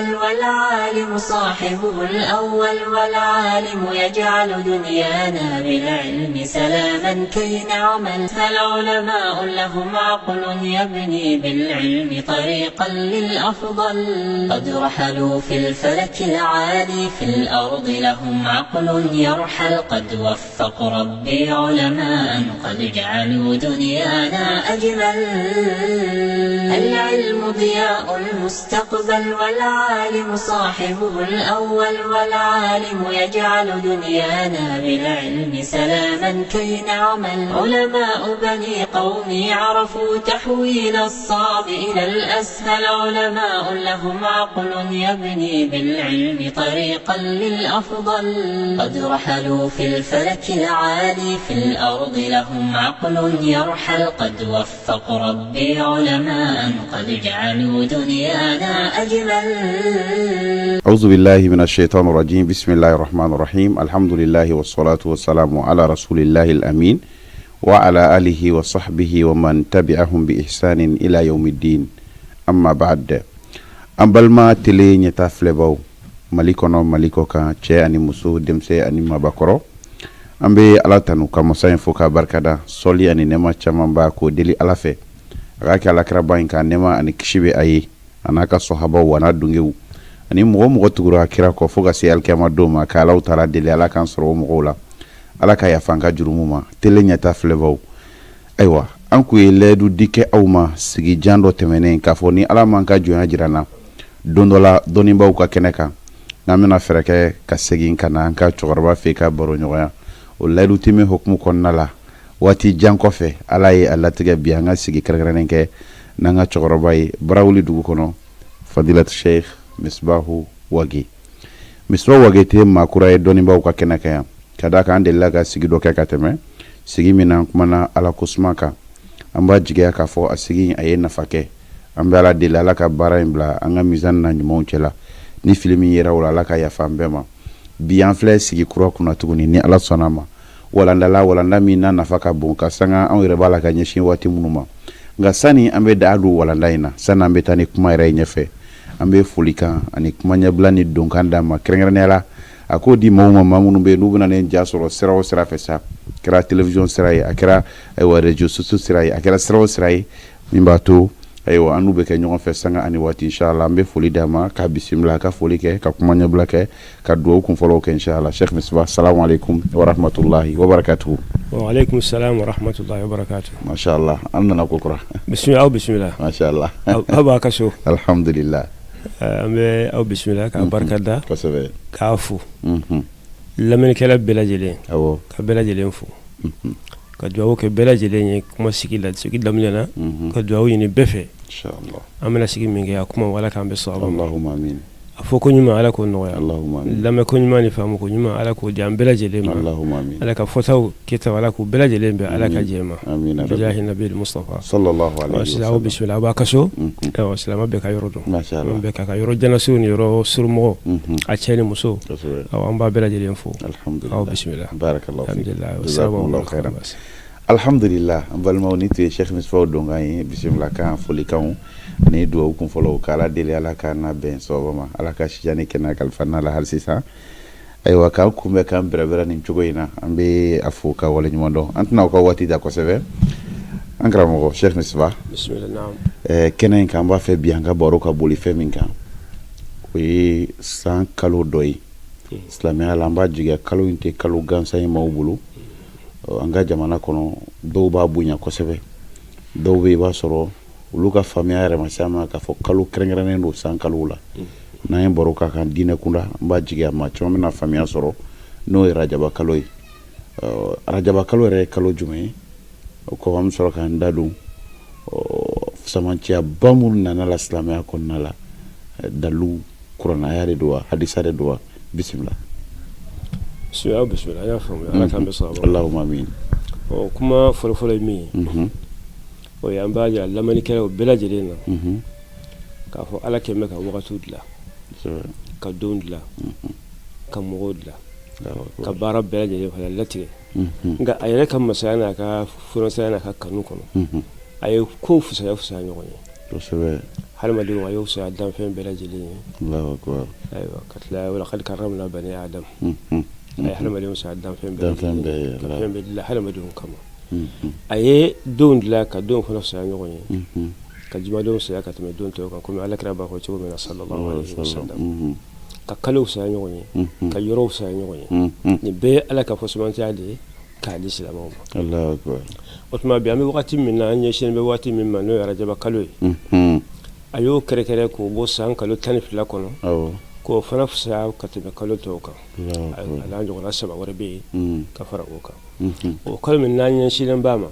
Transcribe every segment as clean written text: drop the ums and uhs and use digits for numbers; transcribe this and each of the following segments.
المستقبل والعالم صاحبه الأول والعالم يجعل دنيانا بالعلم سلاما كي نعمل فالعلماء لهم عقل يبني بالعلم طريقا للأفضل قد رحلوا في الفلك العالي في الأرض لهم عقل يرحل قد وفق ربي علماء قد جعلوا دنيانا أجمل العلم ضياء المستقبل والعالم صاحبه الأول والعالم يجعل دنيانا بالعلم سلاما كي نعمل علماء بني قومي عرفوا تحويل الصعب إلى الأسهل علماء لهم عقل يبني بالعلم طريقا للأفضل قد رحلوا في الفلك العالي في الأرض لهم عقل يرحل قد وفق ربي علماء قد جعلوا دنيانا أجمل. أعوذ بالله من الشيطان الرجيم. بسم الله الرحمن الرحيم. الحمد لله والصلاة والسلام على رسول الله الأمين وعلى آله وصحبه ومن تبعهم بإحسان إلى يوم الدين. أما بعد أمبالما تلي نتافلبو ماليكونا ماليكوكا تشي أني مسو دمسي أني ماباكورو ambe ala tanu kama sa info ka barkada soli ani nema chaman ba ko deli alafe raki ala kraba inka nema ani kishibe ayi anaka sahaba wana dungewu ani mo tugura kira ko foga si alkama doma ka law tara deli ala kan soro mo la ala ka yafanka jurumuma tele nyata flevo aywa an ku ledu dike awma sigi jando temene ka foni ala manka joya jirana dondola doni baw ka keneka namina fereke ka segin kana an ka chogorba fe ka baro nyoya o laidu timi hukmu konnala wati jankofe alaye alla tiga bianga sigi kargaranenke nanga chogorobay barawli dugu kono fadilat sheikh misbahu wagi te makura doni baw ka kenaka kada ka ande laga sigi doka kateme sigi minan kumana ala kusmaka amba jige ka fo asigi aye nafake amba ala dilala ka bara imbla anga mizan na nyumo chela ni filmi yera wala ka ya fambema biyan fle sigi kuro kuna tuguni ni ala sonama walanda mina nafaka bonka sanga an yere bala ka nyeshin wati munuma nga sani ambe daadu walanda ina sana ambe tani kuma ire nyefe ambe fulika ani kuma nyablani donkanda ma krengrnela akodi mawma mamunu be nubuna ne jasoro sirawo sira fesa kira television sirai akira aywa radio susu sirai akira sirawo sirai mimbatu aywa anu be ke nyon fesa nga ani wati inshallah ambe fulida ma ka bismillah ka fulike ka kuma nyabla ke ka duwo kun folo ke inshallah Sheikh Misbah. Assalamu alaikum wa rahmatullahi wa barakatuh. Wa alaikum assalam wa rahmatullahi wa barakatuh. Mashallah annana kokura bismillah mashallah haba kaso alhamdulillah ambe au bismillah ka barakada kasabe kafu lamen kala belajele awo ka belajele fu ka duwo ke belajele ni kuma sigila lamlena ka duwo ni befe inshallah amana sigi minge akuma wala ka ambe so Allahumma amin afoko nyuma ala ko noya Allahumma amin lama ko nyuma ni famu ko nyuma ala ko jam belajele ma Allahumma amin ala ka fotaw kita wala ko belajele be ala ka jema amin bijahi nabiyil mustafa sallallahu alaihi wasallam bismillah ba kaso wa salama be ka yorodo mashallah be ka yoro janasuni yoro surmo a cheni muso aw amba belajele fo alhamdulillah bismillah barakallahu alhamdulillah wa khairan alhamdulillah balma woni te Sheikh Misbah dongayi bismillah kan folikan ne do kun folo kala dele ala kana ben sobama ala ka shijani kena kalfana la halsisa aywa ka kumbe kan brebera ni chugoina ambe afuka wala nyundo antna ko wati da ko seve angra mo Sheikh Misbah bismillah naam kenen kan ba fe bianga boro ka boli fe minka wi san kalo doyi islamia lamba jiga kalo inte kalo gansa yi mawbulu anga jamana kono do ba bunya ko seve do be ba soro luka famia re masama ka fo kalu krengrene no san kalula na en boroka kan dine kunda ba jiga ma choma na famia soro no rajaba kaloi rajaba kalo re kalo jume ko am soro kan dadu samantia bamul na la islamia kon nala dalu qur'ana ya de doa hadisa de doa bismillah bismillah ya famu ala kan be sabo Allahumma amin o kuma folo mi o yamba ja lamani kala belajele na ka fo ala ke meka wakatu dila ka don dila ka mogo dila ka bara belajele fa lati nga ayere kam masana ka furan sana ka kanu kono ay ko fusa nyogo ni hadamadenw a y'o fisaya danfɛn bɛɛ lajɛlen ye. Allahu akbar. Ayiwa ka tila wala qad karramna bani adam. A ye hadamadenw fisaya danfɛn bɛɛ lajɛlen ka fɛn bɛɛ dilan hadamadenw kama. A ye denw dilan ka denw fana fisaya ɲɔgɔn ye. Ka jumadenw fisaya ka tɛmɛ don tɔw kan komi alakira b'a fɔ cogo min na sallallahu alaihi wasallam. Ka kalow fisaya ɲɔgɔn ye. Ka yɔrɔw fisaya ɲɔgɔn ye. Nin bɛɛ ye Ala ka fɔsɔmantiya de ye k'a di silamɛw ma. Allahu akbar. O tuma bi an bɛ wagati min na an ɲɛsinnen bɛ wagati min ma n'o ye arajaba kalo ye. A y'o kɛrɛkɛrɛ k'o bɔ san kalo 12 kɔnɔ. K'o fana fisaya ka tɛmɛ kalo tɔw kan. A n'a ɲɔgɔnna 3 wɛrɛ bɛ yen ka fara o kan. O kalo min n'an ɲɛsinnen b'a ma.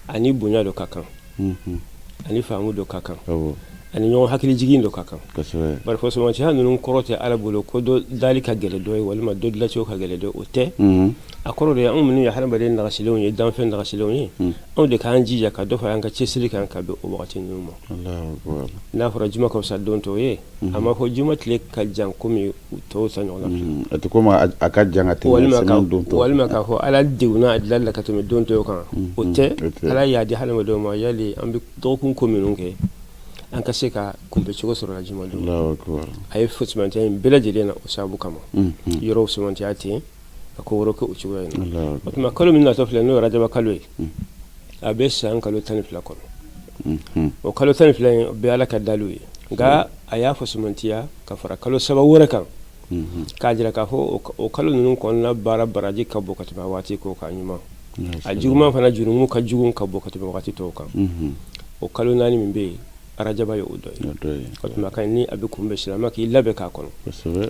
Ani bonya dɔ ka kan. Ani faamu dɔ ka kan. Ani ɲɔgɔn hakili jigin dɔ ka kan. Bari fɔsɔmantiya ninnu kɔrɔ tɛ Ala bolo ko dɔ dali ka gɛlɛ dɔ ye walima dɔ dilancogo ka gɛlɛ dɔ o tɛ. A kɔrɔ de ye anw minnu ye hadamaden nagasilenw ye danfɛn nagasilenw ye anw de k'an jija ka dɔ fara an ka cɛsiri kan ka bɛn o wagati ninnu ma. N'a fɔra juma ka fisa don tɔw ye a ma fɔ juma tile ka jan komi tɔw ta ɲɔgɔn na. A tɛ komi a ka jan ka tɛmɛ semaine don tɔw. Walima k'a fɔ Ala degunna a dilanli la ka tɛmɛ don tɔw kan o tɛ. Ala y'a di hadamadenw ma yali an bɛ dɔgɔkun ko minnu kɛ an ka se ka kunbɛcogo sɔrɔ la juma don. A ye fɔsɔmantiya in bɛɛ lajɛlen na o sababu kama. Yɔrɔw fɔsɔmantiya ten a ko woro kɛ o cogoya in na. O tuma kalo min natɔ filɛ n'o ye arajaba kalo ye a bɛ san kalo 12 kɔnɔ. O kalo 12 in o bɛ Ala ka daliw ye nka a y'a fɔsɔmantiya ka fara kalo 3 wɛrɛ kan k'a jira k'a fɔ o kalo ninnu kɔnɔna baara baraji ka bɔ ka tɛmɛ a waati ko kan ɲuman. A juguman fana jurumu ka jugu ka bɔ ka tɛmɛ waati tɔw kan. O kalo 4 min bɛ yen arajaba ye o dɔ ye. O tuma ka ni a bɛ kunbɛn silamɛ k'i labɛn k'a kɔnɔ.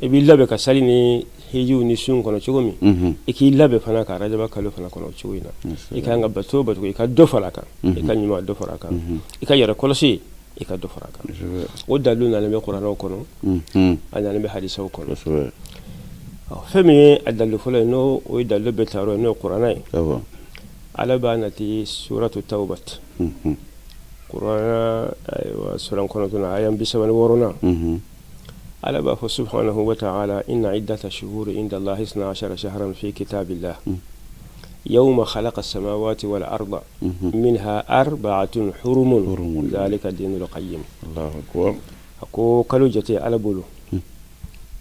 I b'i labɛn ka sali ni hijiw ni sun kɔnɔ cogo min i k'i labɛn fana ka arajaba kalo fana kɔnɔ o cogo in na. I ka kan ka bato i ka dɔ fara a kan i ka ɲuman dɔ fara a kan i ka yɛrɛ kɔlɔsi i ka dɔ fara a kan. O dalilu nalen bɛ kuranɛw kɔnɔ a nalen bɛ hadisaw kɔnɔ. Fɛn min ye a dalilu fɔlɔ ye n'o o ye dalilu bɛɛ taarɔ ye n'o ye kuranɛ ye. Ala b'a nati suratu tawbat. Kuranɛ suran kɔnɔntɔnna aya 36 Ala b'a fɔ subhanahu wa ta'ala inna iddata shuhuri inda Allahi 12 shahran fi kitabillah yawma khalaqa as-samawati wal arda minha arba'atun hurumun dhalika dinul qayyim. Allahu akbar. Ko kalo jate Ala bolo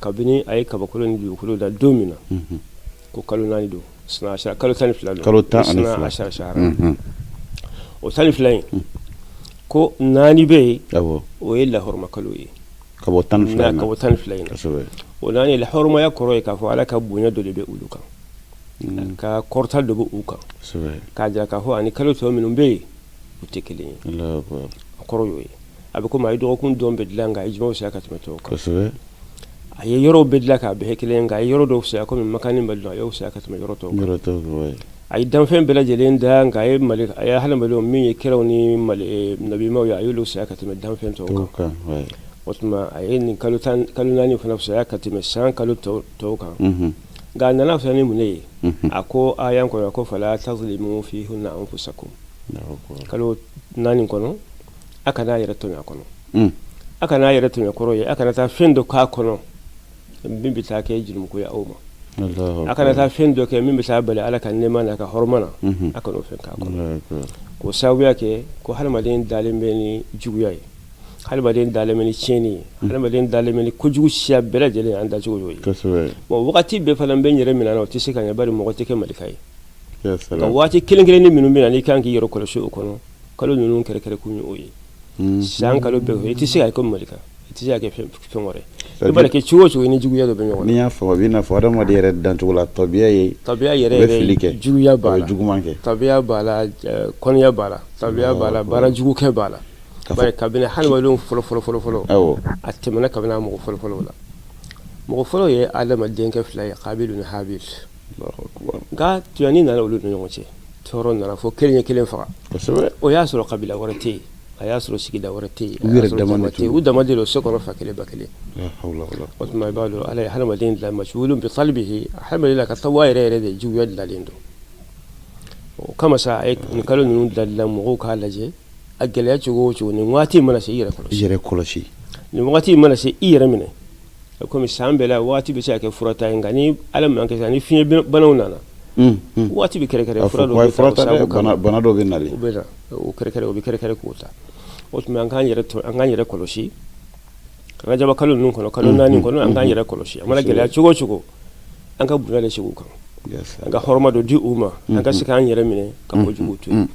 kabini ayi kabakolo ni dugukolo da don min na ko kalo 4 do kalo 12 kalo 12 shahran o 12 ko 4 bɛ yen o ye lahɔrɔma kalo ye ka bɔ 12 na o 4 lahɔrɔmaya kɔrɔ ye k'a fɔ Ala ka bonya dɔ de bɛ olu kan ka kɔrɔta dɔ bɛ u kan k'a jira k'a fɔ ani kalo tɔ minnu bɛ yen u tɛ kelen ye a kɔrɔ y'o ye a bɛ komi a ye dɔgɔkun dɔn bɛɛ dilan nka a ye jumaw fisaya ka tɛmɛ tɔw kan a ye yɔrɔw bɛɛ dilan k'a bɛɛ kelen nka a ye yɔrɔ dɔw fisaya komi makani bɛ dilan a y'o fisaya ka tɛmɛ yɔrɔ tɔw kan a ye danfɛn bɛɛ lajɛlen da nka a ye hadamadenw min ye kɛraw ni nabimaw ye a y'olu fisaya ka tɛmɛ danfɛn tɔw kan. O tuma a ye nin kalo 4 fana fisaya ka tɛmɛ san kalo tɔw kan nka a nana fisaya ni mun ye a ko aya kɔnɔ ko fala tazlimu fihunna anfusakum kalo 4 kɔnɔ a kana yɛrɛ tɔɲɔ a kɔnɔ a kana yɛrɛ tɔɲɔ kɔrɔ ye a kana taa fɛn dɔ k'a kɔnɔ min bɛ taa kɛ jurumuko ye aw ma. A kana taa fɛn dɔ kɛ min bɛ taa bali Ala ka nɛɛma n'a ka hɔrɔma na a kana o fɛn k'a kɔnɔ. K'o sababuya kɛ ko hadamaden dalen bɛ ni juguya ye hadamaden dalen bɛ ni tiɲɛni ye hadamaden dalen bɛ ni kojugu siya bɛɛ lajɛlen an dacogo y'o ye. Bon wagati bɛɛ fana bɛ n yɛrɛ minɛ na o tɛ se ka ɲɛ bari mɔgɔ tɛ kɛ malika ye. Nka waati kelen-kelennin minnu bɛ na n'i kan k'i yɛrɛ kɔlɔsi o kɔnɔ kalo ninnu kɛrɛkɛrɛ kun ye o ye. San kalo bɛɛ i tɛ se ka kɛ malika i tɛ se ka kɛ fɛn wɛrɛ. I b'a kɛ cogo o cogo ni juguya dɔ bɛ ɲɔgɔn na. N'i y'a fɔ a bɛ n'a fɔ hadamaden yɛrɛ dancogo la tabiya ye. Tabiya yɛrɛ juguya b'a la juguman kɛ. Tabiya b'a la kɔnniya b'a la tabiya b'a la baara jugukɛ b'a la. Bari kabini hadamadenw fɔlɔ a tɛmɛna kabini a mɔgɔ fɔlɔ la. Mɔgɔ fɔlɔ ye Adama denkɛ 2 ye Kabilu ni Habil. Nka tuyani nana olu ni ɲɔgɔn cɛ tɔɔrɔ nana fɔ kelen ye kelen faga. O y'a sɔrɔ kabila wɛrɛ tɛ yen. A y'a sɔrɔ sigida wɛrɛ tɛ yen u dama de don so kɔnɔ fa kelen ba kelen o tuma i b'a dɔn Ala ye hadamaden dilan mashghulun bi qalbihi hadamaden la ka tawa yɛrɛ de juguya dilanlen don o kama sa a ye nin kalo ninnu dilan mɔgɔw k'a lajɛ a gɛlɛya cogo o cogo nin waati mana se i yɛrɛ kɔlɔsi nin waati mana se i yɛrɛ minɛ komi san bɛɛ la waati bɛ se ka kɛ furata ye nka ni Ala man kɛ ni fiɲɛ banaw nana waati bɛ kɛrɛkɛrɛ fura dɔ bɛ bana dɔ bɛ nalen o bɛ na o kɛrɛkɛrɛ o bɛ kɛrɛkɛrɛ k'o ta o tuma an kan yɛrɛ kɔlɔsi rajaba kalo ninnu kɔnɔ kalo naani kɔnɔ an kan yɛrɛ kɔlɔsi a mana gɛlɛya cogo o cogo an ka bonya de segu kan an ka hɔrɔma dɔ di u ma an ka se k'an yɛrɛ minɛ ka kojugu to yen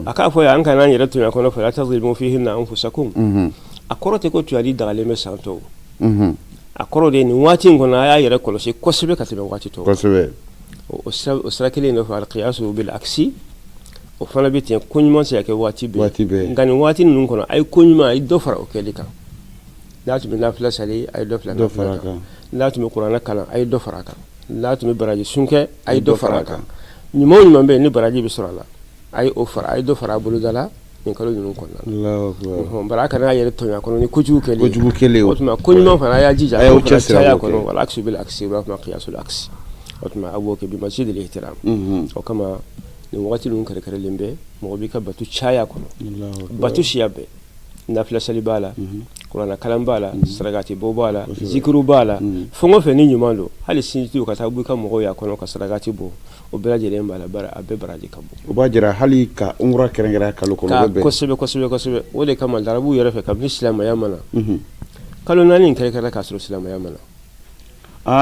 a k'a fɔ an kana an yɛrɛ to yen a kɔnɔ fɛ atazlimu fihinna anfusakum a kɔrɔ tɛ ko tuyali dagalen bɛ san tɔw a kɔrɔ de nin waati in kɔnɔ a y'a yɛrɛ kɔlɔsi kosɛbɛ ka tɛmɛ waati tɔw o sira kelen de fɔ alqiyasu bil aksi o fana bɛ ten ko ɲuman se ka kɛ waati bɛɛ nka nin waati ninnu kɔnɔ a ye ko ɲuman a ye dɔ fara o kɛli kan n'a tun bɛ nafila sali a ye dɔ fara nafila kan n'a tun bɛ kuranɛ kalan a ye dɔ fara a kan n'a tun bɛ baraji sunkɛ a ye dɔ fara a kan ɲuman o ɲuman bɛ yen ni baraji bɛ sɔrɔ a la a ye o fara a ye dɔ fara a boloda la nin kalo ninnu kɔnɔna bara kana a yɛrɛ tɔɲɔ a kɔnɔ ni kojugu kɛlen o tuma ko ɲuman fana a y'a jija a y'o caya kɔnɔ wala aksu bil aksi o tuma qiyasul aksi o tuma a b'o kɛ bi masjidil ihtiram o kama nin wagati ninnu kɛrɛkɛrɛnlen bɛ mɔgɔ b'i ka batu caya kɔnɔ batu siya bɛɛ nafila sali b'a la kuranɛ kalan b'a la sarakati bɔ b'a la zikiru b'a la fɛn o fɛn ni ɲuman don hali sinjiw ka taa b'i ka mɔgɔw y'a kɔnɔ ka sarakati bɔ o bɛɛ lajɛlen b'a la bari a bɛɛ baraji ka bon o b'a jira hali ka umra kɛrɛnkɛrɛnya kalo kɔnɔ kosɛbɛ o de kama larabuw yɛrɛ fɛ kabini silamɛya mana kalo naani in kɛrɛkɛrɛla k'a sɔrɔ silamɛya mana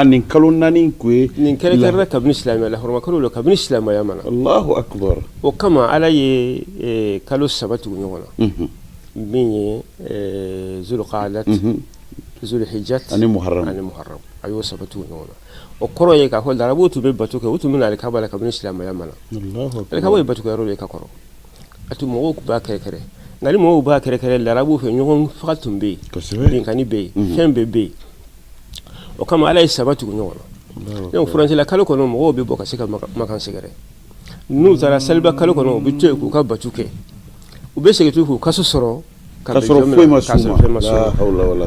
nin kalo naani kun ye nin kɛrɛkɛrɛla kabini silamɛya la hɔrɔma kalo la kabini silamɛya mana Allahu akbar o kama ala ye kalo saba tugu ɲɔgɔn na min ye zulqaadat zulhijjat ani muharram a y'o saba tugu ɲɔgɔn na o kɔrɔ ye k'a fɔ larabuw tun bɛ bato kɛ u tun bɛ na alikaba la kabini silamɛya mana alikaba ye batukɛyɔrɔ de ka kɔrɔ a tun mɔgɔw tun b'a kɛrɛkɛrɛ nka ni mɔgɔw b'a kɛrɛkɛrɛ larabuw fɛ ɲɔgɔn faga tun bɛ yen binkani bɛ yen fɛn bɛɛ bɛ yen o kama ala ye saba tugu ɲɔgɔn na donc furancɛla kalo kɔnɔ mɔgɔw bɛ bɔ ka se ka makan sɛgɛrɛ n'u taara saliba kalo kɔnɔ u bɛ to yen k'u ka batu kɛ u bɛ segin k'u kaso sɔrɔ ka sɔrɔ foyi ma s'u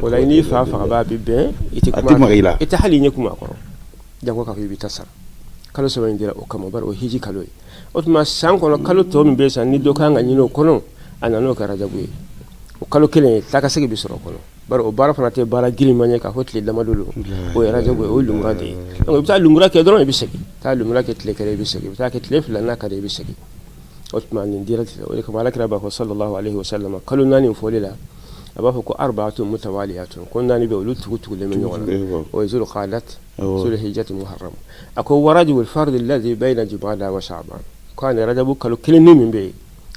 o la n'i fa faga b'a bɛ bɛn i tɛ hali ɲɛ kuma a kɔrɔ jango k'a fɔ i bɛ taa sara kalo saba in dira o kama bari o hiji kalo ye o tuma san kɔnɔ kalo tɔ min bɛ yen san ni dɔ kan ka ɲini o kɔnɔ a nana o kɛ rajabu ye o kalo kelen taakasegin bɛ sɔrɔ o kɔnɔ bari o baara fana tɛ baara girinma ye k'a fɔ tile damadɔ don o ye rajabu ye o ye lumura de ye donc i bɛ taa lumura kɛ dɔrɔn i bɛ segin taa lumura kɛ tile kelen i bɛ segin i bɛ taa kɛ tile fila n'a ka di i bɛ segin o tuma nin dira ten o de kama alakira b'a fɔ sallallahu alaihi wa sallam kalo naani fɔli la a b'a fɔ ko arba'atun mutawaliyatun ko naani bɛ olu tugutugulen bɛ ɲɔgɔn na o ye zulqaadat zulhijjat muharram a ko warajibul fardi alladhi bayna jumada wa sha'ban ko ani rajabu kalo kelen ni min bɛ yen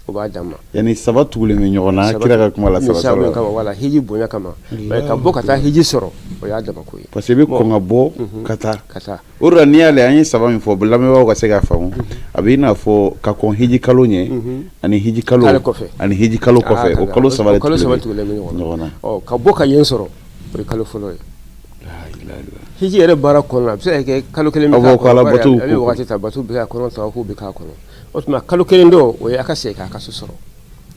o b'a dan ma yani saba tugulen bɛ ɲɔgɔn na kira ka kuma la saba kama wala hiji bonya kama ka bɔ ka taa hiji sɔrɔ o y'a dama ko ye parce que i bɛ kɔn ka bɔ ka taa o de la n'i y'ale an ye saba min fɔ lamɛnbagaw ka se k'a faamu a bɛ i n'a fɔ ka kɔn hiji kalo ɲɛ ani hiji kalo kɔfɛ o kalo saba tugulen bɛ ɲɔgɔn na ka bɔ ka yen sɔrɔ o ye kalo fɔlɔ ye hiji yɛrɛ baara kɔnɔ a bɛ se ka kɛ kalo kelen bɛ k'a kɔnɔ a bɛ wagati ta batu bɛ k'a kɔnɔ tawafu bɛ k'a kɔnɔ o tuma kalo kelen dɔ o ye a ka segin k'a kaso sɔrɔ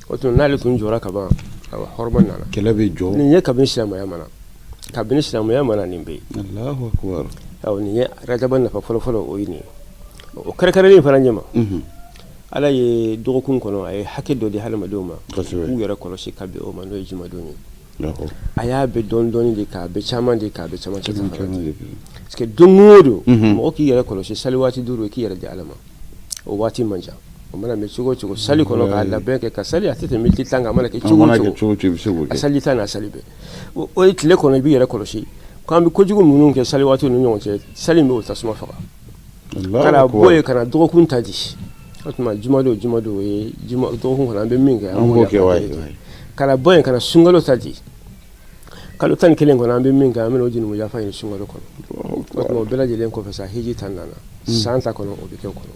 o tuma n'ale tun jɔra ka ban hɔrɔma nana kɛlɛ bɛ jɔ nin ye kabini silamɛya mana nin bɛ yen Allahu akbar nin ye rajaba nafa fɔlɔ o ye nin ye o kɛrɛkɛrɛnlen fana ɲɛma ala ye dɔgɔkun kɔnɔ a ye hakɛ dɔ di hadamadenw ma k'u yɛrɛ kɔlɔsi ka bɛn o ma n'o ye jumadon ye a y'a bɛ dɔɔni de k'a bɛ caman de k'a bɛ caman cɛ parce que don o don mɔgɔ k'i yɛrɛ kɔlɔsi sali waati 5 k'i yɛrɛ di ala ma o waati man jan o mana mɛ cogo o cogo sali kɔnɔ k'a labɛn kɛ ka sali a tɛ tɛmɛ miniti 10 kan a mana kɛ cogo o cogo a sali ta n'a sali bɛɛ o ye tile kɔnɔ i b'i yɛrɛ kɔlɔsi k'an bɛ kojugu minnu kɛ sali waati ni ɲɔgɔn cɛ sali bɛ o tasuma faga kana bɔ yen kana dɔgɔkun ta di o tuma jumadon o ye dɔgɔkun kɔnɔ an bɛ min kɛ an b'o kɛ kana bɔ yen kana sunkalo ta di kalo 11 kɔnɔ an bɛ min kɛ an bɛ o junumu yafa ɲini sunkalo kɔnɔ o tuma o bɛɛ lajɛlen kɔfɛ sa hiji ta nana san ta kɔnɔ o bɛ kɛ o kɔnɔ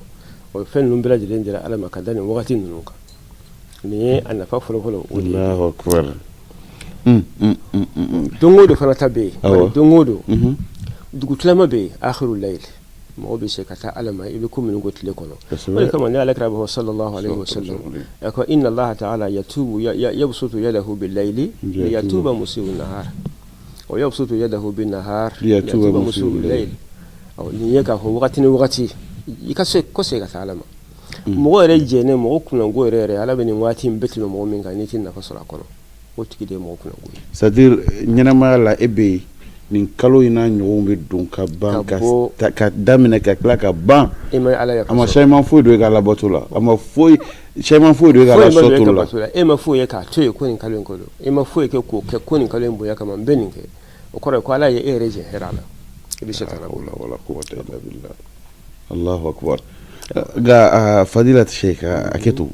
o fɛn ninnu bɛɛ lajɛlen dira ala ma ka da nin wagati ninnu kan nin ye a nafa fɔlɔ o de ye don o don fana ta bɛ yen don o don dugu tilama bɛ yen akhirul layl mɔgɔ bɛ se ka taa ala ma i bɛ ko minnu ko tile kɔnɔ o de kama ne alakira b'a fɔ sallallahu alaihi wa sallam a ko inna allaha ta'ala yabsutu yadahu bil layli liyatuba musii'un nahar wa yabsutu yadahu bin nahar liyatuba musii'ul layl nin ye k'a fɔ wagati ni wagati i ka se ka taa ala ma mɔgɔ yɛrɛ jɛnen mɔgɔ kunango yɛrɛ ala bɛ nin waati in bɛɛ tɛmɛ mɔgɔ min kan n'i tɛ nafa sɔrɔ a kɔnɔ o tigi de ye mɔgɔ kunango ye c'est à dire ɲɛnamaya la e bɛ yen nin kalo ina ɲɔgɔn bɛ don ka ban ka daminɛ ka tila ka ban a ma sayiman foyi don e ka alabato la a ma sayiman foyi don e ka alabato la e ma foyi ye k'a to ye ko nin kalo in kɔnɔ e ma foyi kɛ k'o kɛ ko nin kalo in bonya kama n bɛ nin kɛ o kɔrɔ ye ko ala ye e yɛrɛ jɛ hɛrɛ la i bɛ se ka wala quwwata illa billah Allahu akbar ga fadilati sheikh aketu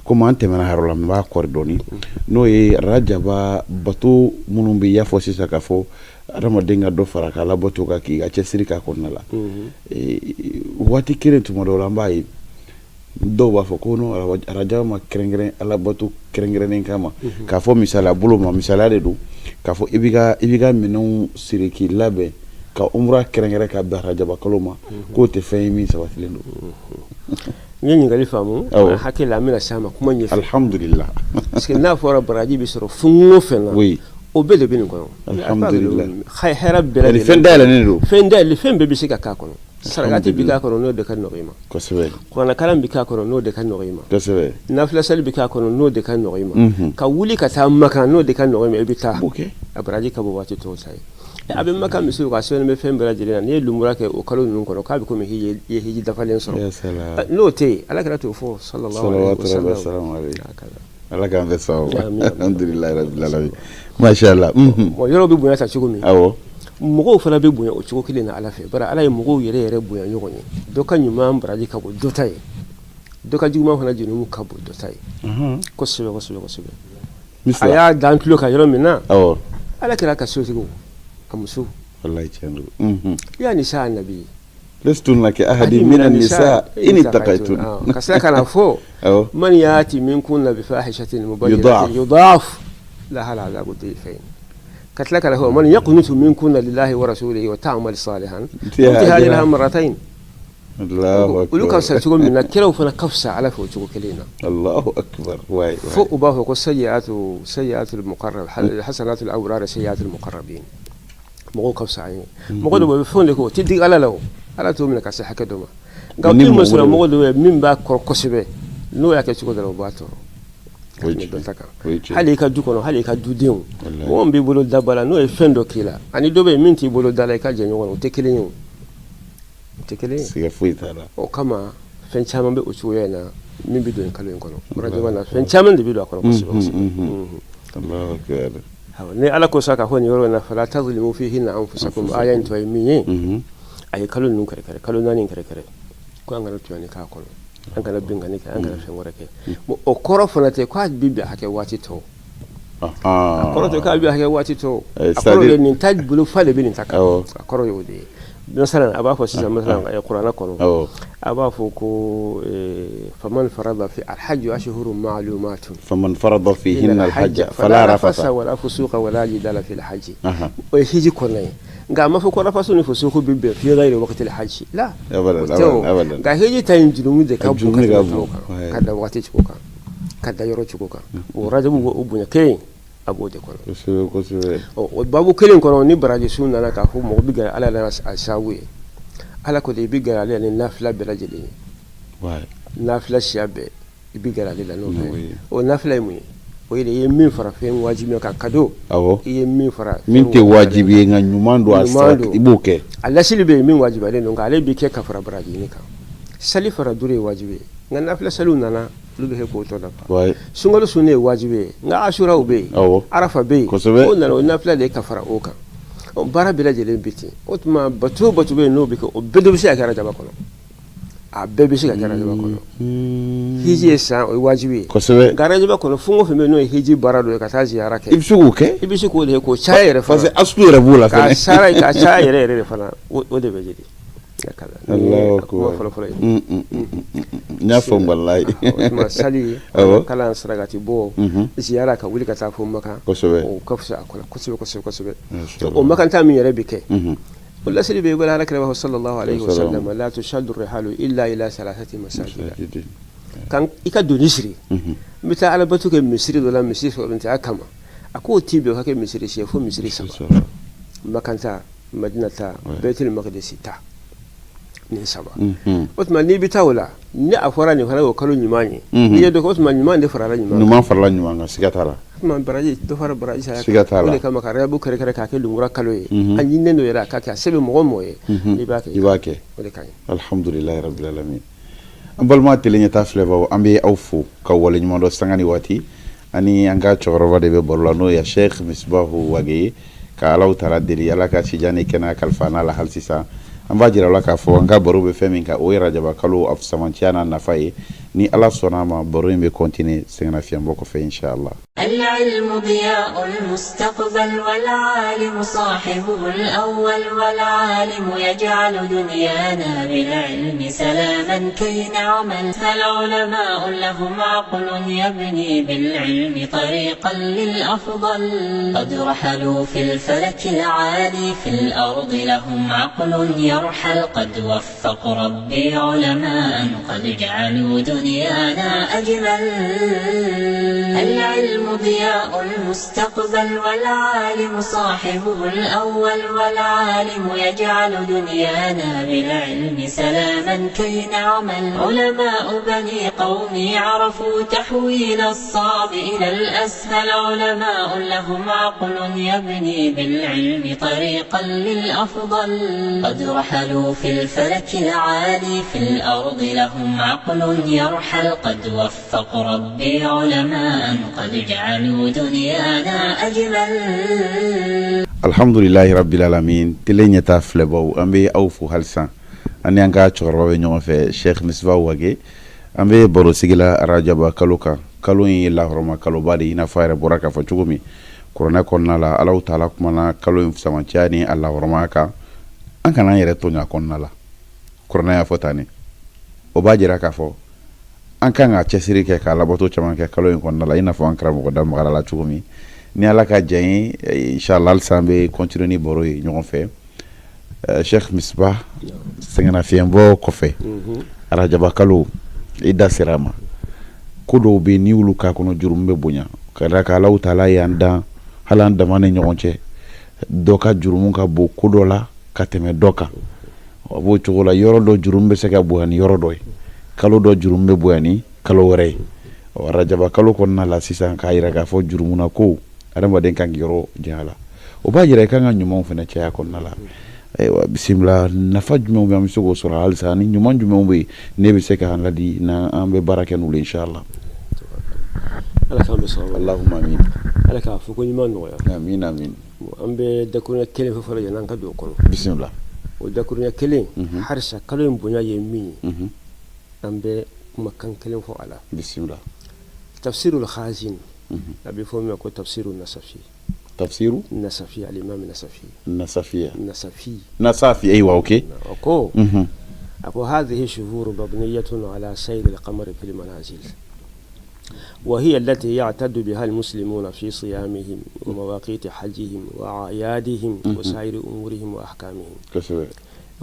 comme an tɛmɛna yɔrɔ la n b'a kɔri dɔɔni n'o ye rajaba bato minnu bɛ yafɔ sisan k'a fɔ adamaden ka dɔ fara k'a labato ka k'i ka cɛsiri k'a kɔnɔna la waati kelen tuma dɔw la an b'a ye dɔw b'a fɔ ko arajaba ma kɛrɛnkɛrɛn alabato kɛrɛnkɛrɛnnen kama k'a fɔ misaliya bolo ma misaliya de don k'a fɔ i b'i ka minɛnw siri k'i labɛn ka umra kɛrɛnkɛrɛn ka bɛn arajaba kalo ma k'o tɛ fɛn ye min sabatilen don n ye ɲininkali faamu hakili la an bɛna s'a ma kuma ɲɛfɛ alhamdulillah parce que n'a fɔra baraji bɛ sɔrɔ fɛn o fɛn na o bɛɛ de bɛ nin kɔnɔ alhamdulillah hɛrɛ bɛɛ lajɛlen fɛn dayɛlɛnnen don fɛn dayɛlɛn fɛn bɛɛ bɛ se ka k'a kɔnɔ sarakati bɛ k'a kɔnɔ n'o de ka nɔgɔ i ma kosɛbɛ kuranɛkalan bɛ k'a kɔnɔ n'o de ka nɔgɔ i ma kosɛbɛ nafilasali bɛ k'a kɔnɔ n'o de ka nɔgɔ i ma ka wuli ka taa Makan n'o de ka nɔgɔ i ma i bɛ taa a baraji ka bɔ waati tɔw ta ye a bɛ Makan misiw ka sɛbɛn bɛ fɛn bɛɛ lajɛlen na n'i ye lumura kɛ o kalo ninnu kɔnɔ k'a bɛ komi i ye hiji dafalen sɔrɔ n'o tɛ yen Alakira t'o fɔ sallallahu alaihi wasallam ala k'an bɛ sababu alhamdulilayi rabbil alamin masha Allah yɔrɔ bɛ bonya ta cogo min awɔ mɔgɔw fana bɛ bonya o cogo kelen na Ala fɛ bari Ala ye mɔgɔw yɛrɛ bonya ɲɔgɔn ye dɔ ka ɲuman baraji ka bɔ dɔ ta ye dɔ ka juguman fana jurumu ka bɔ dɔ ta ye kosɛbɛ kosɛbɛ kosɛbɛ a y'a dan tulo kan yɔrɔ min na Alakira ka sotigiw a muso wallahi tiɲɛ don ya nisa annabi lastun ka ahadi min an-nisa in ittaqaytun ka sira kana fo man yati minkum bi fahishatin mubayyinatin yudaf laha al'adabu dhifain ka tila kana fo man yaqnutu minkum lillahi wa rasulihi wa ta'mal salihan intaha ila marratayn Allahu akbar ulu ka sa tugo min na kiraw fana kafsa ala fo tugo kelena Allahu akbar wa fo uba ko sayyi'atu al-muqarrab hasanatu al-awrar sayyi'atu al-muqarrabin mɔgɔw ka fisa an ye mɔgɔ dɔ bɛ fɛnw de ko ti digi Ala la o Ala t'o minɛ ka se hakɛ dɔ ma nka ni ma sɔrɔ mɔgɔ dɔ bɛ min b'a kɔrɔ kosɛbɛ n'o y'a kɛ cogo dɔ la o b'a tɔɔrɔ dɔn ta kan hali i ka du kɔnɔ hali i ka dudenw mɔgɔ min b'i bolo daba la n'o ye fɛn dɔ k'i la ani dɔ bɛ yen min t'i bolo da la i ka jɛ ɲɔgɔn na o tɛ kelen ye o tɛ kelen ye siga foyi t'a la o kama fɛn caman bɛ o cogoya in na min bɛ don nin kalo in kɔnɔ rajaba na fɛn caman de bɛ don a kɔnɔ kosɛbɛ Allahu akbar ni Ala ko sa ka fɔ nin yɔrɔ in na fala tazlimu fihinna anfusakum aya in tɔ ye min ye a ye kalo ninnu kɛrɛkɛrɛ kalo naani kɛrɛkɛrɛ ko an kana tuyani k'a kɔnɔ an kana bingani kɛ an kana fɛn wɛrɛ kɛ o kɔrɔ fana tɛ k'a bi bɛn hakɛ waati tɔ a kɔrɔ tɛ k'a bi hakɛ waati tɔ a kɔrɔ ye nin ta bolo fa de bɛ nin ta kan a kɔrɔ y'o de ye masalan a b'a fɔ sisan masalan kuranɛ kɔnɔ a b'a fɔ ko faman farada fi alhajju ashhurun ma'lumatun faman farada fihinna alhajja fala rafasa wala fusuqa wala jidala fil hajji o ye hiji kɔnɔ ye nka a ma fɔ ko rafasu ni fusuqu bɛ bɛn fi ghayri waqtil hajji la abadan nka hiji ta in jurumu de ka bon ka da waati cogo kan ka da yɔrɔ cogo kan o rajabu o bonya kelen a b'o de kɔnɔ kosɛbɛ o babu kelen kɔnɔ ni baraji sun nana k'a fɔ mɔgɔ bɛ gɛrɛ Ala la a sababu ye Ala ko de i bɛ gɛrɛ ale ni nafila bɛɛ lajɛlen ye nafila siya bɛɛ i bɛ gɛrɛ ale la n'o fɛ o nafila ye mun ye o ye de i ye min fara fɛn wajibi kan kado i ye min fara min tɛ wajibi ye nka ɲuman don a sara i b'o kɛ a lasili bɛ yen min wajibalen don nka ale bɛ kɛ ka fara baraji ɲini kan sali fara duuru ye wajibi ye nka nafila saliw nana olu bɛ kɛ k'o tɔ dafa sunkalo sunni ye wajibi ye nka asuraw bɛ yen arafa bɛ yen o nana o nafila de ye ka fara o kan baara bɛɛ lajɛlen bɛ ten o tuma batu o batu bɛ yen n'o bɛ kɛ o bɛɛ dɔ bɛ se ka kɛ arajaba kɔnɔ a bɛɛ bɛ se ka kɛ arajaba kɔnɔ hiji ye san o ye wajibi ye nka arajaba kɔnɔ fɛn o fɛn bɛ yen n'o ye hiji baara dɔ ye ka taa ziyara kɛ i bɛ se k'o kɛ i bɛ se k'o de kɛ k'o caya yɛrɛ fana parce que asulu yɛrɛ b'o la fɛnɛ ka caya yɛrɛ yɛrɛ de fana o de bɛ jeli Allahu akbar n y'a faamu walayi o tuma sali kalan sarakati bɔ ziyara ka wuli ka taa fo Makan o ka fisa a kɔnɔ kosɛbɛ o makanta min yɛrɛ bɛ kɛ o lasili bɛ wala Alakira b'a fɔ sallallahu alaihi wasallam la tushaddu rihalu illa ila salasati masajid kan i ka doni siri n bɛ taa alabato kɛ misiri dɔ la misiri sɔrɔntanya kama a k'o ti bɛn o ka kɛ misiri siɲɛ fo misiri 3 Makanta Madinata Baitul Maqdis ta ni saba otuma ni bitawla ni afara ni fara kalo nyumani ni yedo ko otuma nyumani farala nyuma farala nyuma nga sigatala man baraji do fara baraji sa sigatala ole kama kare bu kare ka ke lungura kalo ye anyi nendo yera ka ka sebe mo moye ibake ole kan alhamdulillah rabbil alamin ambal ma telenya ta fleva ambe awfu ka wala nyuma do sangani wati ani anga chorova de be borlano ya Sheikh Misbahu Wage ka alaw tara deli ala ka sijane kena kalfana la halsisa amba jira la ka fo anga boru be femin ka o rajaba kalu af samantiana nafaye ni ala sonama boru be continue sengna fi mboko fe inshallah. العلم ضياء المستقبل والعالم صاحبه الأول والعالم يجعل دنيانا بالعلم سلاما كي نعمل فالعلماء لهم عقل يبني بالعلم طريقا للأفضل قد رحلوا في الفلك العالي في الأرض لهم عقل يرحل قد وفق ربي علماء قد جعلوا دنيانا أجمل. العلم ضياء المستقبل والعالم صاحبه الأول والعالم يجعل دنيانا بالعلم سلاما كي نعمل علماء بني قومي عرفوا تحويل الصعب إلى الأسهل علماء لهم عقل يبني بالعلم طريقا للأفضل قد رحلوا في الفلك العالي في الأرض لهم عقل يرحل قد وفق ربي علماء قد جعلوا دنيانا أجمل. الحمد لله رب العالمين تلين يتافلبو أمبي أوفو هالسان أني أنكا تشغروا بنيوم في شيخ مسباو واجي أمبي برو سيجلا راجبا كالوكا كالوين الله رما كالو بادي نفاير براكا فجومي كورونا كوننا لا الله تعالى كمانا كالوين في سمانتياني الله رماكا أنك نايرة تونيا كوننا لا كورونا يفوتاني وباجي راكافو anka nga chesiri ke kala boto chama ke kalo en konna la ina fo ankra mo dal magala la chugumi ni ala ka jayi inshallah al sambe continue ni boro yi ñon fe Sheikh Misbah sengana fi mbo ko fe ara jaba kalo ida sirama kudo be ni wulu ka kono jurumbe bunya kala ka law taala yanda halanda mane ñonche doka jurumun ka bo kudo la ka teme doka bo chugola yoro do jurumbe se ka buhani yoro doy kalo do jurumbe buani kalo wore wara jaba kalo konna la sisan ka ira ka fo jurumuna ko adama den kan yoro jala o ba jira kan nyumon fena caya konna la aywa bismillah nafa jumo be am sugo sura al sani nyumon jumo be ne be seka han ladi na ambe baraken ul inshallah ala kan be sawa allahumma amin ala ka fu ko nyumon no ya amin amin ambe de ko ne kelen fo fala nan ka do kono bismillah o de ko ne kelen harsa kalo mbunya yemi ambe makan kelen fo ala bismillah tafsirul khazin abi fo mi ko tafsirun nasafi tafsiru nasafi al imam nasafi nasafi ايوه اوكي اكو اكو هذه شهور مبنيه على سير القمر في المنازل وهي التي يعتد بها المسلمون في صيامهم ومواقيت حجهم وأعيادهم وسائر امورهم واحكامهم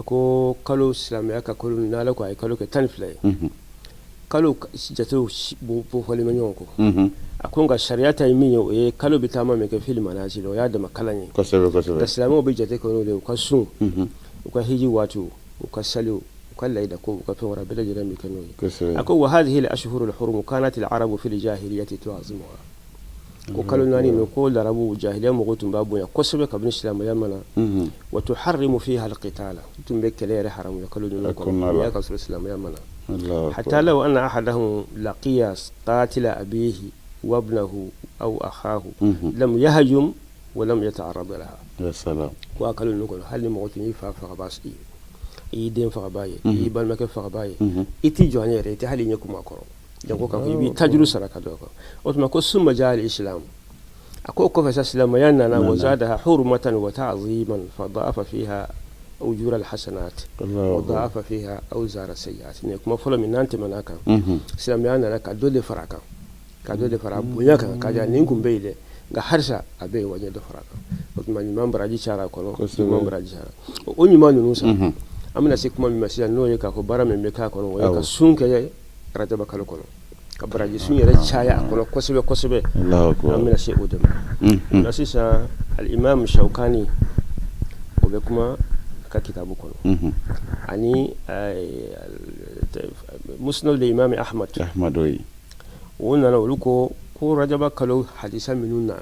ko kalo islamiyya ka kalo nala ko ay kalo ke tanflay kalo jato bo fole manyo ko akon ga shari'ata min yo e kalo bitama me ke fil manazilo ya da makalanye ko sebe da islamu bi jate ko le ko sun ko hiji wato ko salu ko laida ko ko fawra bila jira mi kano akon wa hadhihi al ashhur al hurum kanat al arab fi al jahiliyyah tu'azimuha ko kalo nani no ko larabu jahiliya mo gotum babu ya ko sebe kabin islam ya mana wa tuharrimu fiha alqitala tumbe kele haram ya kalo no ko ya ka islam ya mana hatta law anna ahadahum laqiya qatila abihi wa ibnahu aw akhahu lam yahjum wa lam yata'arrad laha ya salam ko kalo no ko hal mo gotum fa basi i den fa baye i bal make fa baye iti joanyere ite hali nyakuma ko jango kan bi tajru saraka do ko otma ko summa jahil islam ako ko fa islam yanna na wazadaha hurmatan wa ta'ziman fa da'afa fiha ujur al hasanat wa da'afa fiha awzar sayyi'at ne kuma folo min nante manaka islam yanna ka dole faraka bunya kan ka ja nin kun beide ga harsha abe waje da faraka otma ni mambara ji chara ko mambara ji chara o ni manu nusa amna se kuma mi masiya no ye ka ko bara me ka ko no ka sunke rajaba kalo kono kabaraji sun yare chaya kono kosebe Allahu akbar amina sai odama nasisa al imam shaukani obe kuma ka kitabu kono ani musnad al-imam ahmad oyi wonna ko rajaba kalo hadisa minuna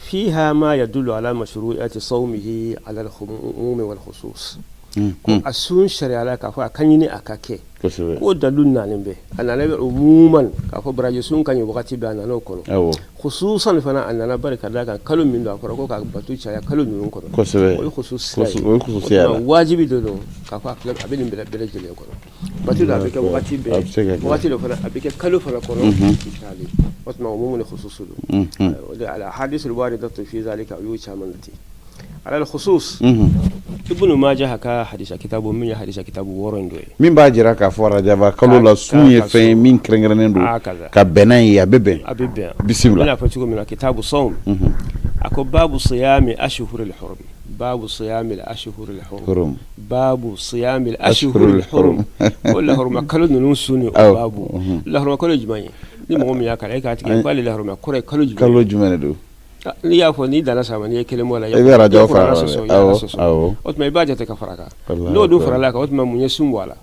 fiha ma yadullu ala mashru'iyati sawmihi ala al-umum wal khusus ko asun shari'a ka fa kanyini akake ko dalun nanin be anana be umuman ka fa baraje sun kan wakati be anana kono khususan fana anana barka da kan kalun min da ko ka batu cha ya kalun nun kono ko sebe ko khusus ya wajibi do ka fa abin be jele kono batu da be ka wakati be wakati do fana abike kalu fana kono misali wasma umumun khusus do ala hadith al-waridatu fi zalika yucha manati على الخصوص ابن ماجه كا حديث كتاب من حديث كتاب ورندو من باجرا كا فورا جابا كلو لا سوني في من كرنغرنندو كبنان يا بيبي بسم الله لا فتشكو من كتاب الصوم اكو باب صيام اشهر الحرم باب صيام الاشهر الحرم باب صيام الاشهر الحرم ولا حرم كلو نسوني باب لا حرم كلو جمعي ni mo mi yakala ka tike bali la حرم كره كلو جمعي دو ni ya fo ni dana sama ni kele mo la ya ra jo fa awo otma ibaja te ka faraka no do farala ka otma munye sum wala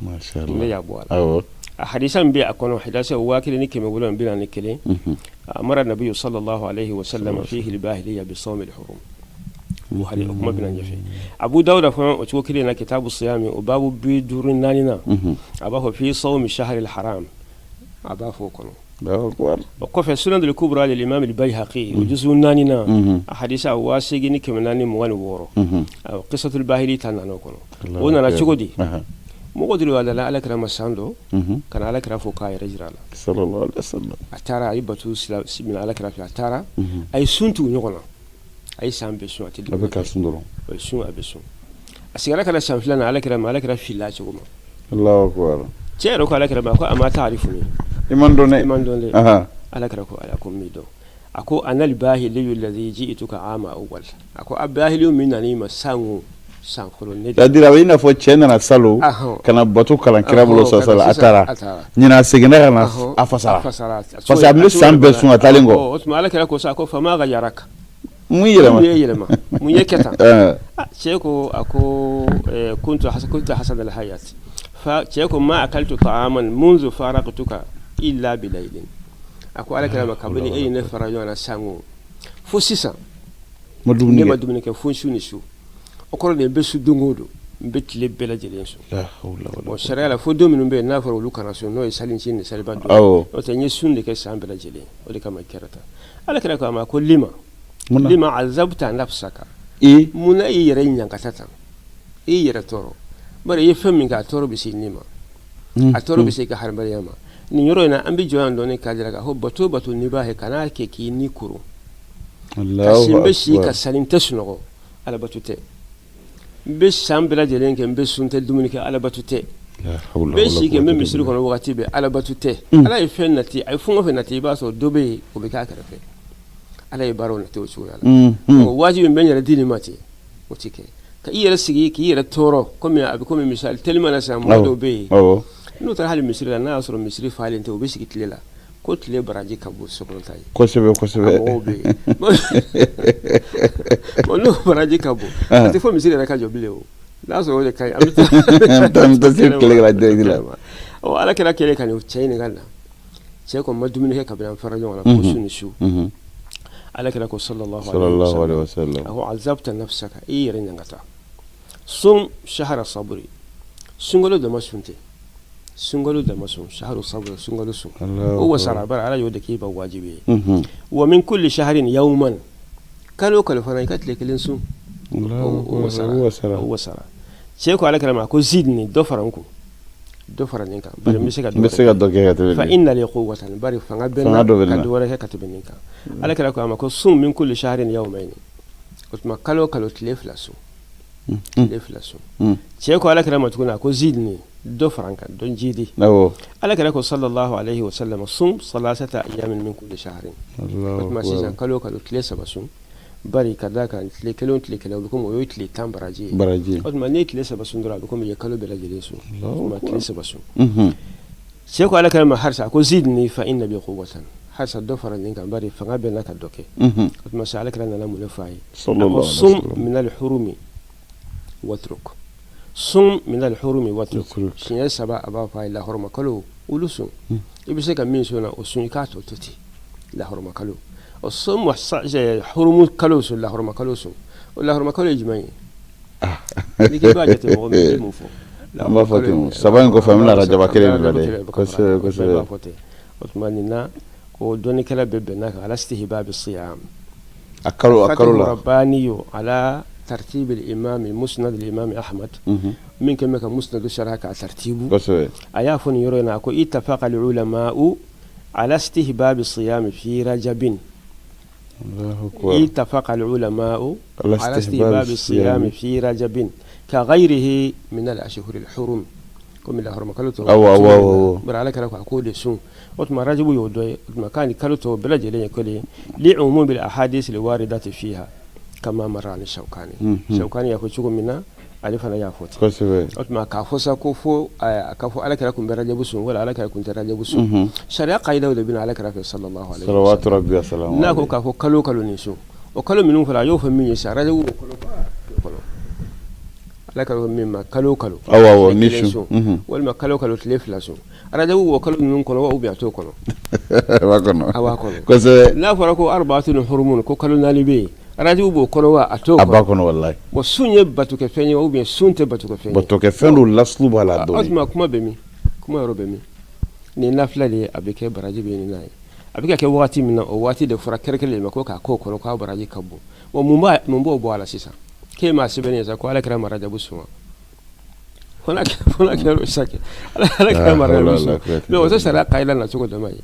masha Allah ni ya wala awo hadisan bi akono hadasa wakili ni keme bulon bila ni kele amara nabiy sallallahu alayhi wa sallam fihi al-bahiliya bi sawm al-hurum وهذه حكمه بنا جفي ابو داود فما وكيل لنا كتاب الصيام وباب بدور نانينا ابا في صوم الشهر الحرام ابا فوكن وقف سنن الكبرى للامام البيهقي وجزء نانينا حديث واسيغني كمناني موان وورو قصه الباهلي تنانو كنو وانا لا تشغدي مقدر ولا لا على كلام ساندو كان على كلام فوكاي رجرالا صلى الله عليه وسلم اتارا ايبتو من على كلام اتارا اي سنتو نيغونا اي سامبي سو اتي ابيكا سندرو اي سو ابيسو اسيغلا كلا سامفلان على كلام فيلا تشغوما الله اكبر تشيرو على كلام اكو اما تعرفني iman done aha ala kara ko ala ko mido ako anal bahili alladhi ji'tuka ama awwal ako abahili minani masangu sankolo ne dadira wina fo chena na salo kana batu kala kirabulo sala atara nyina segena kana afasara fasa amle sambe sun atalingo o tuma ala kara ko sa ko fama ga yaraka mu yelema mu yeketa cheko ako kuntu hasan al-hayat fa cheko ma akaltu ta'aman منذ faraqtuka illa bilailin ako ala kala makabani ay ne farajo na sango fo sisa madumni ke fo shuni su okoro ne besu dungodo betle bela jelen su la hawla wala o sharia la fo dominu be na faro lukana so no salin chin salba do o tanyi sunde ke sambela jelen o de kama kerata ala kala ko ma ko lima azabta nafsaka muna yere nyankatata yere toro bare yefemi ga toro bisi nima a toro bisi ka har bariyama ni yoro na ambi joyan doni kajira ga ho bato ni ba he kana ke ki ni kuru Allah simbe shi ka salim tasnugo ala batute be sambela jelen ke be sunte dumuni ke ala batute be shi ke meme suru kono wakati be ala batute ala ifenati ay fungo fenati ba so dobe ko be ka karafe ala ibaro na to chura ala wajibi ben yara dini mati mutike ka iyara sigi ki iyara toro comme abi comme misal telma na sa mo dobe no tar hal misri na asro misri falin to be sigi tilela ko tile baraji kabu sokon tay ko sebe no baraji kabu ati fo misri ra ka jobile o la so de kay am ta sir kele la de dila o ala kala kele kan o chayni ganna che ko madumini he kabran farajo wala ko sunu shu ala kala ko sallallahu alaihi wasallam ahu azabta nafsaka irin ngata sum shahra sabri sungolo da masunte sungolo da masun shahru sabr sungolo su huwa sarabar ala yau da ke ba wajibi wa min kulli shahrin yawman kalo fana katle kelin su huwa sara ce ko ala kalama ko zidni do faranku do faraninka bari misika do ke fa inna li quwwatan bari fanga benna ka do wala ka tabininka ala kalama ko sum min kulli shahrin yawmayn kutma kalo tleflasu ce ko ala kalama tukuna ko zidni do faranka don jidi ala kala ko sallallahu alaihi wa sallam sum salasata ayamin min kulli shahrin kuma sai kalo tlesa basun bari kada kan tlekelo kuma oyo tle tambaraji kuma ne tlesa basun dora kuma ya kalo bela jide su kuma tlesa basun sai ko ala kala ma harsa ko zidni fa inna bi quwwatan harsa do faran kan bari fanga be naka doke kuma sai ala kala na mu nafai sallallahu alaihi wa sallam min al hurumi watruk sun min al-hurumi watruk shinya saba aba fa ila hurma kalo ulusun ibise ka min sona o sun ka to toti la hurma kalo o sun wasa hurumu kalo sun la hurma kalo sun la hurma kalo jimai ni ke ba jate mo mo fo ma fatim saban ko famila rajaba kele bade ko se otmanina ko doni kala bebe na ala istihbab as-siyam akalu rabbani ala ترتيب الإمام المسند الإمام أحمد من كما كان مسند الشرح كترتيبه أيافن يرون أكو اتفق العلماء على استهباب الصيام في رجب اتفق العلماء على استهباب الصيام في رجب كغيره من الأشهر الحرم كم الأحرم كلته أو بر على كلام أقول سون وتما رجب يودي ما كان كلته بلا جلين كله لعموم الأحاديث الواردة فيها كما مر عن الشوكاني يقول شو منا ألفنا يا فوت وتما كافوسا كوفو كافو على كلام برجب سون ولا على كلام كنت رجب سون شريعة قاعدة ولا على كلام صلى الله عليه وسلم صلوات ربي وسلامه ناكو كافو كلو نيسو وكلو منهم فلا يوفى من يسار رجب لك مما كلو أو نيشو ولا كلو تلف لاسو رجب وكلو منهم كلو أو بيعتو كلو واكنو كوز لا فرقوا 4 حرمون كلو نالبي رجب وكلو أتو أباكنو والله وسنية بتوك فيني أو بين سنت بتوك فيني بتوك فينو لاسلو بالا دوني أسمع كم يروبمي ننافلا لي أبيك برجب يناي أبيك كواتي من واتي دفرا كركل ما كوكا كوكو كا برجب كبو ومبو بو على سيسا كما سبني زكوا على كلام رجب سوا هناك ساكي على كلام رجب سوا لو تسرع قايلا نسوق دماي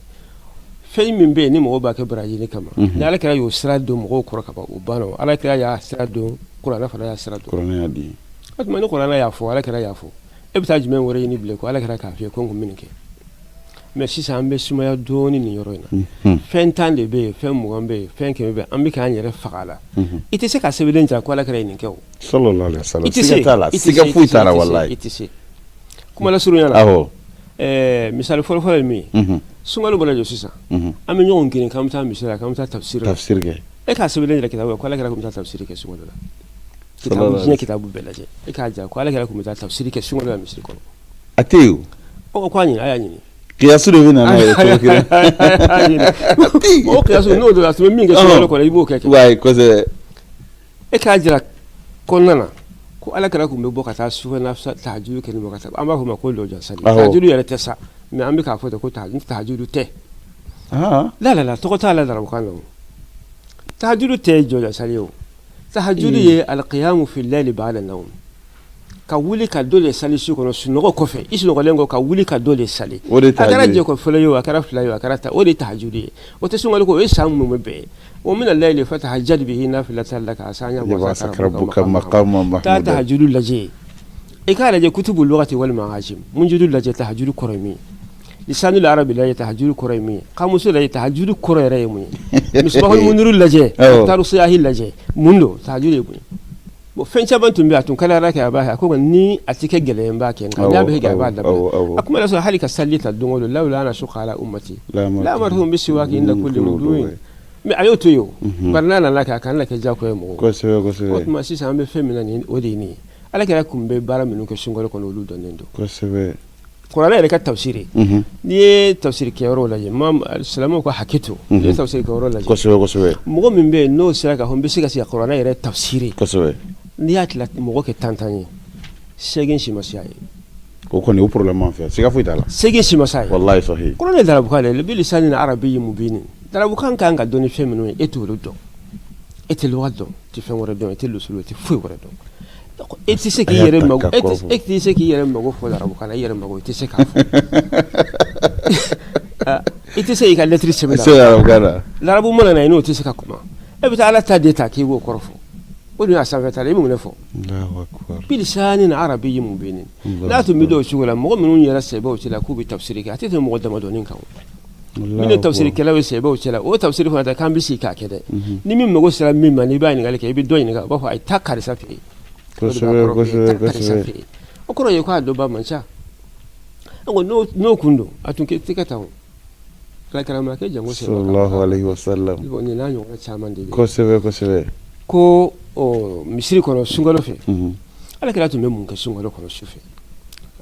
في من بيني مو باك براجيني كما على كلام يسرد دم غو كرك وبانو على كلام يا سرد دم قرآن فلا يسرد قرآن دي أتمنى قرآن يافو على كلام يافو ابتاج من وريني بلكو على كلام كافي كونكم منك ماشي سامبي سما دوني نيرونا فين تان دي بي فين موامبي فين كمي بي أمي كان يرف فقالا إتسي كاسبيلين جاكو على كلام نكو صلى الله عليه وسلم سيجا فوي تالا والله إتسي كما لا سرنا أهو مثال فول المي سمالو بلا جوسيسا أمي نيون كين كم تام مثال كم تام تفسير كي كاسبيلين جاكو كتابه على كلام كم تام تفسير كي سمالو لا كتابه بلاجي إكاجا على كلام كم تام تفسير كي سمالو لا مثال كله أتيو أو كواني أياني قياسو دينا ناي كده او قياسو نو دو اسمي مين كسو كو يبو كيك واي كوزه اكاجرا كوننا كو على كراكو مبو كتا سو نفس تهجد كلمه كتا اما هو ما كل لو جسد تهجد يا تسع مي امي كافو كو تهجد تي لا تو تعالى درب كانوا تهجد تي جو جساليو تهجد القيام في الليل بعد النوم kawuli ka dole sali su kono sunogo kofe isunogo lengo kawuli ka dole sali akara je ko fulayo akara fulayo akara ta odi tahajudi o te sungal ko esamu mebe wa min al-layli fatahajjad bihi nafilatan laka asanya wa sakrabuka maqama mahmud ta tahajjudu laje ikara je kutubul lughati wal mahajim munjudu laje tahajjudu korami lisanu al-arabi la tahajjudu korami qamusu la tahajjudu korere mu misbahul munirul laje taru siyahi laje mundo tahajjudu bu bo fencha bantu mbi atun kala raka ba ha ko ni atike gele mba ken kan ya be ga ba da akuma la so halika sallita dungolo lawla ana shuqa ala ummati la marhum bisiwaki inda kulli wudu'in mi ayoto yo barnana laka kan laka ja ko mo ko se kuma si sambe femina ni odi ni ala kala kumbe bara minu ko shingolo ko lu don ndo ko se qur'ana ile ka tafsiri ni tafsir ke yoro la imam al-salamu ko hakitu ni tafsir ke yoro la ko se mo min be no sira ka hombe siga si qur'ana ile tafsiri ko se ni atla mo ko tantani segin shi masai ko ko ni problème en fait siga fuita la segin shi masai wallahi sahih qur'ana darabu kale bi lisanin arabiy mubin darabu kan ga doni feminu etulu do etelu wado ti fen wora do etelu sulu ti fu wora do eti se ki yere mago eti se ki yere mago fo darabu kala yere mago eti se ka fu eti se ka letri se bela darabu mo na ino eti se ka kuma e bi ta ala ta data ki wo korfo ودي أسافر ترى يمكن نفو الله أكبر بلسان عربي مبين لا تمدوا شغلا مؤمنون يرسبوا تلا كوب تفسيرك أتيت مقدمة دونين كون من التفسير كلا وسبوا تلا أو تفسير هذا كان بسيكا كده نمي مقول سلام مما نبين قال لك يبي دوين قال بفوا يتكر سافي كسر وكرا يقعد دوبا منشا أقول نو كندو أتون كتكتاو لا كلام لك جموس صلى الله عليه وسلم يبغى نانيو كشامان دي كسر ko o misiri kono sungalo fe ala kira tun bɛ mun kɛ sunkalo kɔnɔ sufɛ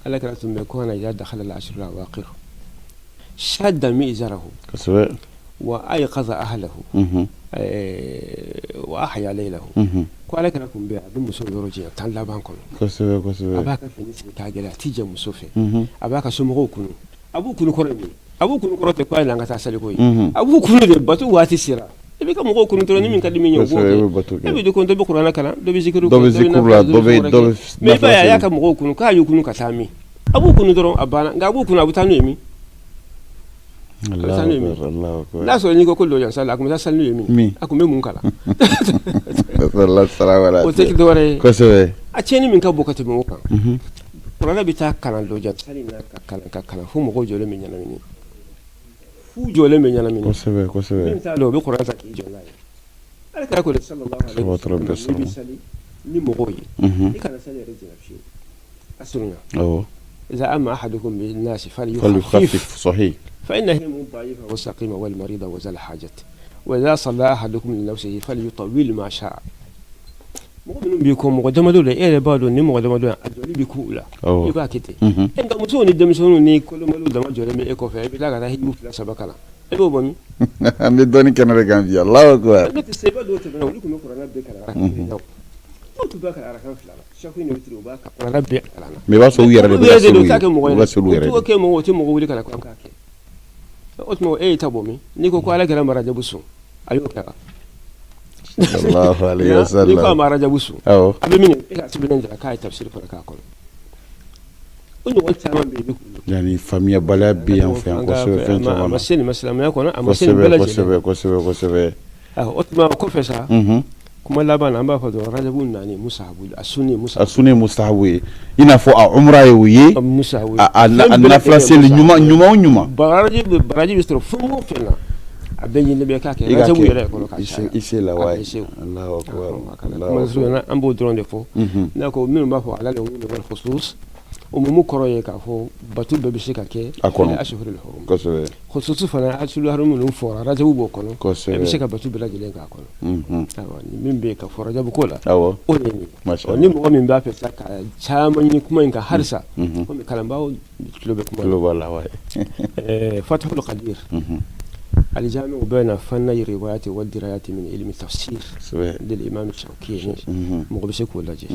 ala kira tun bɛ ko kana idha dakhala al-ashru al-awaqir shadda mi'zarahu kosɛbɛ wa ayqadha ahlahu wa ahya laylahu ko ala kira tun bɛ a bɛ muso yɔrɔ janya tan laban kɔnɔ kosɛbɛ a b'a ka fini sigi k'a gɛlɛya a ti jɛ muso fɛ a b'a ka somɔgɔw kunu a b'u kunu kɔrɔ min a b'u kunu kɔrɔ tɛ ko a ye an ka taa saliko ye a b'u kunu de bato waati sera i bɛ ka mɔgɔw kunu dɔrɔn ni min ka di min ye o b'o kɛ e bɛ do dɔ bɛ kuranɛ kalan dɔ bɛ zikiru dɔ bɛ zikiru la dɔ bɛ mais i b'a ye a y'a ka mɔgɔw kunu k'a y'u kunu ka taa min a b'u kunu dɔrɔn a banna nka a b'u kunu a bɛ taa n'u ye min n'a sɔrɔ n'i ko dɔ yan sali a tun bɛ taa sali n'u ye min a tun bɛ mun kalan o tɛ dɔwɛrɛ ye kosɛbɛ a tiɲɛni min ka bon ka tɛmɛ o kan kuranɛ bɛ taa kalan dɔ jan sali n'a ka kalan fo mɔgɔw jɔlen bɛ ɲɛnamini fu jɔlen bɛ ɲɛnamini kosɛbɛ min t'a dɔn o bɛ kuranɛ ta k'i jɔ n'a ye ala kira ko de sallallahu alaihi wa sallam n'i bɛ sali ni mɔgɔw ye i kana sali yɛrɛ jɛna fiyewu a surunya إذا أما أحدكم بالناس فليخفف صحيح فإنهم الضعيف والسقيم والمريض وذا الحاجة وإذا صلى أحدكم لنفسه فليطول ما شاء مؤمن بكم مقدمة دولة إيه بعدون ني مقدمة دولة أجولي بكولا يبقى كده إنك مسؤول الدمسون ني كل ما لو دم أجولي من إيكو في بلا كذا هي مفلا سبكلا إبو بمي أمي كان رجع في الله أكبر أنت تسيبه دوت بنا ولكم يقرأ بكرة mais b'a sɔrɔ u yɛrɛ de bɛ ka selu ye u ka selu yɛrɛ o kɛ mɔgɔ o tɛ mɔgɔ wuli kana kɔn k'a kɛ o tuma e y'i ta bɔ min n'i ko ala kɛra marajabu sun a y'o kɛ sallallahu alaihi wasallam n'i ko a marajabu sun a bɛ min e ka sɛbɛn jira k'a ye tafsir fana k'a kɔnɔ o ɲɔgɔn caman bɛ yen i bɛ kulu yani faamuyabaliya bɛ yan fɛ yan kosɛbɛ fɛn caman a ma se nin ma silamɛya kɔnɔ a ma se nin bɛɛ lajɛlen kosɛbɛ o tuma o kɔfɛ sa kuma laban an b'a fɔ dɔrɔn rajabu nani musahabu a sunni musahabu ye i n'a fɔ a umra ye o ye a nafila seli ɲuman o ɲuman baraji bɛ sɔrɔ fɛn o fɛn na a bɛɛ ɲini bɛ k'a kɛ rajabu yɛrɛ kɔnɔ ka caya i se la wa Allahu akbar an b'o dɔrɔn de fɔ n'a ko minnu b'a fɔ ala le wuli wal khusus o mumu kɔrɔ ye k'a fɔ batu bɛɛ bɛ se ka kɛ a kɔnɔ ashhurul hurum kosɛbɛ khusus fana ashhurul hurum minnu fɔra rajabu b'o kɔnɔ kosɛbɛ e bɛ se ka batu bɛɛ lajɛlen k'a kɔnɔ ayiwa min bɛ ka fɔ rajabu ko la awɔ o de ye ni mɔgɔ min b'a fɛ sa ka caman ɲini kuma in kan halisa komi kalanbaaw tulo bɛ kuma tulo b'a la wa Fathul Qadir الجامع بين فني الروايات والدرايات من علم التفسير للإمام الشوكاني مغبسك ولا جي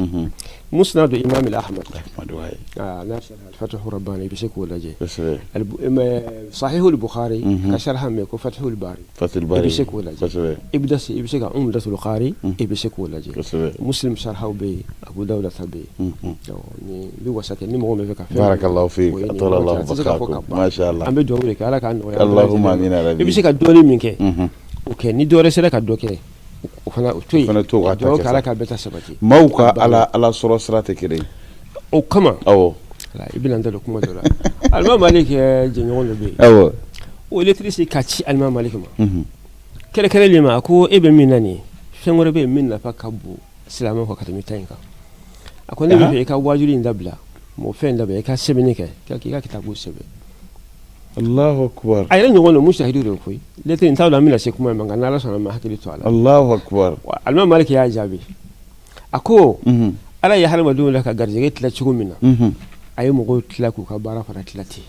مسند إمام الأحمد ناشر الفتح الرباني بسك ولا جي صحيح البخاري كشرح ميكو فتح الباري بسك ولا جي إبدس بسك عمدة القاري بسك ولا جي مسلم شرحه بي أبو داود بي بوسك نمو مفك بارك الله فيك أطول الله بقاكم ما شاء الله أم بدو لك على كأنه اللهم آمين يا ربي i bɛ se ka dɔɔni min kɛ o kɛ ni dɔwɛrɛ sera ka dɔ kɛ o fana o to yen dɔw k'ala k'a bɛɛ ta sabati maaw ka ala sɔrɔ sira tɛ kelen o kama awɔ i bɛna n da don kuma dɔ la alimami Malik jɛɲɔgɔn dɔ bɛ yen awɔ o électricité ka ci alimami Malik ma kɛrɛkɛrɛnlen ma a ko e bɛ min na nin fɛn wɛrɛ bɛ yen min nafa ka bon silamɛw kan ka tɛmɛ ta in kan a ko ne bɛ fɛ i ka wajuli in dabila mɔgɔ fɛn dabila i ka sɛbɛnni kɛ k'i ka kitabu sɛbɛn Allahu akbar a yɛrɛ ɲɔgɔn don musahidu de koyi lettre in t'a dɔn an bɛna se kuma in ma nka n'Ala sɔnna ma hakili to a la Allahu akbar alimami Malik y'a jaabi a ko ala ye hadamadenw la ka garijɛgɛ tila cogo min na a ye mɔgɔw tila k'u ka baara fana tila ten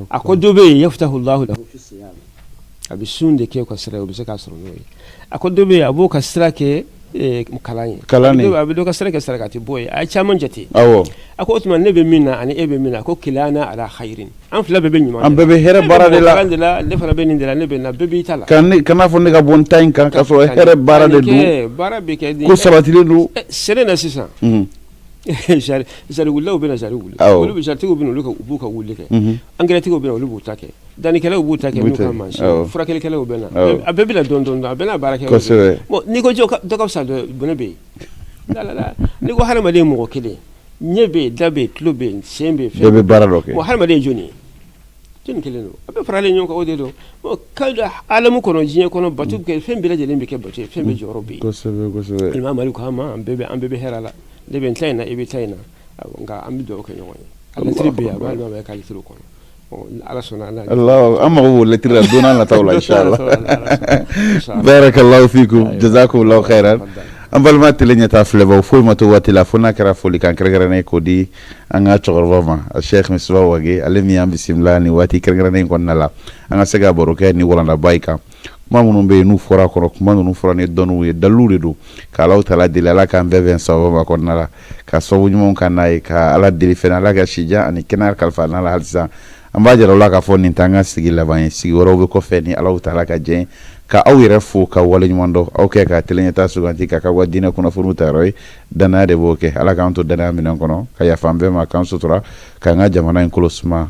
a ko dɔ bɛ yen yaftahu Allahu lahu fi siyam a bɛ sun de kɛ u ka sira ye o bɛ se k'a sɔrɔ n'o ye a ko dɔ bɛ yen a b'o ka sira kɛ kalan ye a bɛ dɔ ka sira kɛ saraka tɛ bɔ ye a ye caman jate awɔ a ko o tuma ne bɛ min na ani e bɛ min na ko kilana ala khairin an fila bɛɛ bɛ ɲuman an bɛɛ bɛ hɛrɛ baara de la ne fana bɛ nin de la ne bɛ na bɛɛ b'i ta la kana fɔ ne ka bɔ n ta in kan k'a sɔrɔ hɛrɛ baara de don baara bɛ kɛ ko sabatilen don sɛnɛ na sisan jariwulilaw bɛ na jari wuli olu bɛ jaritigiw bɛ na olu b'u ka wuli kɛ angɛrɛtigiw bɛ na olu b'u ta kɛ dannikɛlaw b'u ta kɛ n'u ka mansin furakɛlikɛlaw bɛ na a bɛɛ bɛ na dɔɔni a bɛɛ n'a baara kɛ bon n'i ko dɔ ka fisa bɔnɛ bɛ yen n'i ko hadamaden mɔgɔ kelen ɲɛ bɛ yen da bɛ yen tulo bɛ yen sen bɛ yen bɛɛ bɛ baara dɔ kɛ bon hadamaden ye jɔnni ye jɔnni kelen don a bɛɛ faralen ɲɔgɔn kan o de don bon ka alamu kɔnɔ diɲɛ kɔnɔ batu bɛ kɛ fɛn bɛɛ lajɛlen bɛ kɛ batu ye fɛn bɛɛ jɔyɔrɔ bɛ yen kosɛbɛ alimami Malik ko an bɛɛ bɛ hɛrɛ la ne bɛ n ta in na i bɛ ta in na nka an bɛ dugawu kɛ ɲɔgɔn ye a lettre bɛ yen a b'a alimami ka lettre kɔnɔ ala sɔnna an mago b'o lettre la don n'a nataw la inchallah barakallahu fikum jazakumullahu khairan ambalma telenya ta fleba fo mato watila fona kara foli kan kregara ko di anga chorvama Sheikh Misbah wage alemi am bismillah ni wati kregara ko nala anga sega boroke ni wala baika mamunu be nu fora ko kuma nu fora ne donu e dalure do ka law tala dilala kan beben sawaba ko nala ka sawu mon kanai ka ala dili fena la ga shija ani kenar kalfa nala halsa ambaje la ka foni tanga sigila ban sigi woro ko feni ala tala ka je ka awire fu ka wala nyundo okay ka telenya ta suganti ka wadina kuna furuta roy dana de boke ala ka onto dana minan kono ka ya fambe ma kan sutura ka nga jamana en kolosma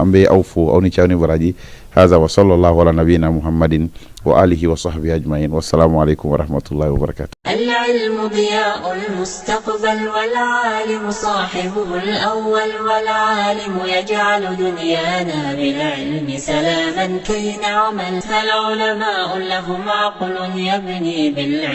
ambe awfu awni chawni baraji hadha wa sallallahu ala nabiyina muhammadin wa alihi wa sahbihi ajma'in wassalamu alaikum wa rahmatullahi wa barakatuh. العلم ضياء المستقبل والعالم صاحبه الأول والعالم يجعل دنيانا بالعلم سلاما كي نعمل. العلماء لهم عقل يبني بالعلم